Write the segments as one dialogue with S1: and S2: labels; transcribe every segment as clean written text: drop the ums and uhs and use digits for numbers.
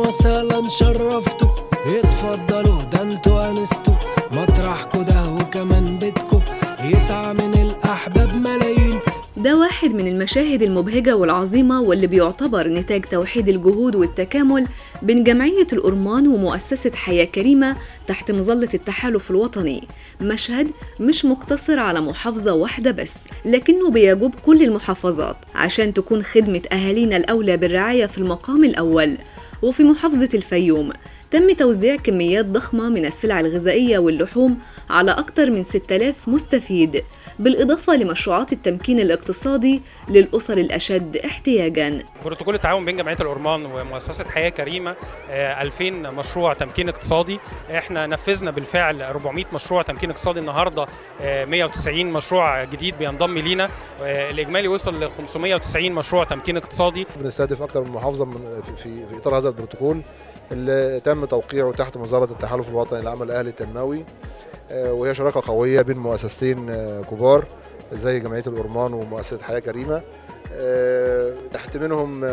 S1: مثلا شرفتوا، اتفضلوا ده انتوا انستوا، مطرحكوا ده وكمان بيتكوا يسعى من الأحباب ملايين.
S2: ده واحد من المشاهد المبهجة والعظيمة واللي بيعتبر نتاج توحيد الجهود والتكامل بين جمعية الأورمان ومؤسسة حياة كريمة تحت مظلة التحالف الوطني. مشهد مش مقتصر على محافظة واحدة بس، لكنه بيجوب كل المحافظات عشان تكون خدمة أهالينا الأولى بالرعاية في المقام الأول. وفي محافظة الفيوم تم توزيع كميات ضخمة من السلع الغذائية واللحوم على أكثر من 6000 مستفيد، بالإضافة لمشروعات التمكين الاقتصادي للأسر الأشد احتياجاً.
S3: بروتوكول التعاون بين جمعية الأورمان ومؤسسة حياة كريمة 2000 مشروع تمكين اقتصادي. احنا نفذنا بالفعل 400 مشروع تمكين اقتصادي، النهارده 190 مشروع جديد بينضم لينا، الإجمالي وصل ل 590 مشروع تمكين اقتصادي.
S4: بنستهدف أكثر من محافظة في إطار هذا البروتوكول اللي تم توقيعه تحت وزارة التحالف الوطني للعمل الأهلي التنموي، وهي شراكة قوية بين مؤسستين كبار زي جمعية الأورمان ومؤسسة حياة كريمة، تحت منهم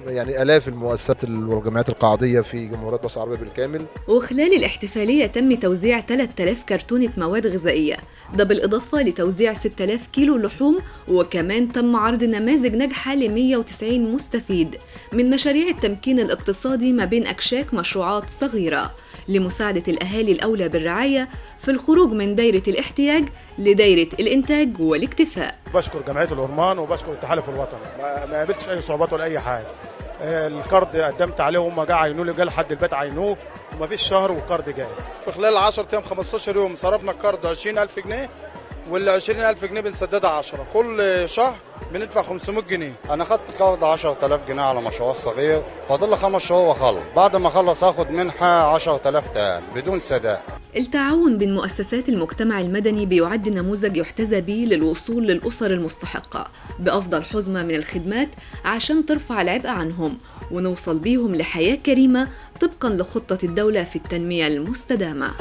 S4: يعني آلاف المؤسسات والجمعيات القاعدية في جمهورية مصر العربية بالكامل.
S2: وخلال الاحتفالية تم توزيع 3000 كرتونة مواد غذائية، ده بالإضافة لتوزيع 6000 كيلو لحوم، وكمان تم عرض نماذج ناجحة ل 190 مستفيد من مشاريع التمكين الاقتصادي ما بين أكشاك مشروعات صغيرة لمساعدة الأهالي الأولى بالرعاية في الخروج من دايرة الاحتياج لدايرة الإنتاج والاكتفاء.
S5: بشكر جمعية الأورمان وبشكر التحالف الوطني، ما قابلتش أي صعوبات ولا أي حاجة. القرض قدمت عليه وهم جا عينوه لي، جا لحد البيت عينوه وما فيش شهر والقرض جاي.
S6: في خلال 10 أيام 15 يوم صرفنا القرض 20000 جنيه، وال 20000 جنيه بنسددها 10 كل شهر بندفع 500 جنيه. انا خدت قرض 10000 جنيه على مشروع صغير، فاضل لي 5 شهور واخلص، بعد ما اخلص اخد منحه 10000 تاني بدون سداد.
S2: التعاون بين مؤسسات المجتمع المدني بيعد نموذج يحتذى به للوصول للأسر المستحقة بأفضل حزمة من الخدمات عشان ترفع العبء عنهم ونوصل بيهم لحياة كريمة طبقاً لخطة الدولة في التنمية المستدامة.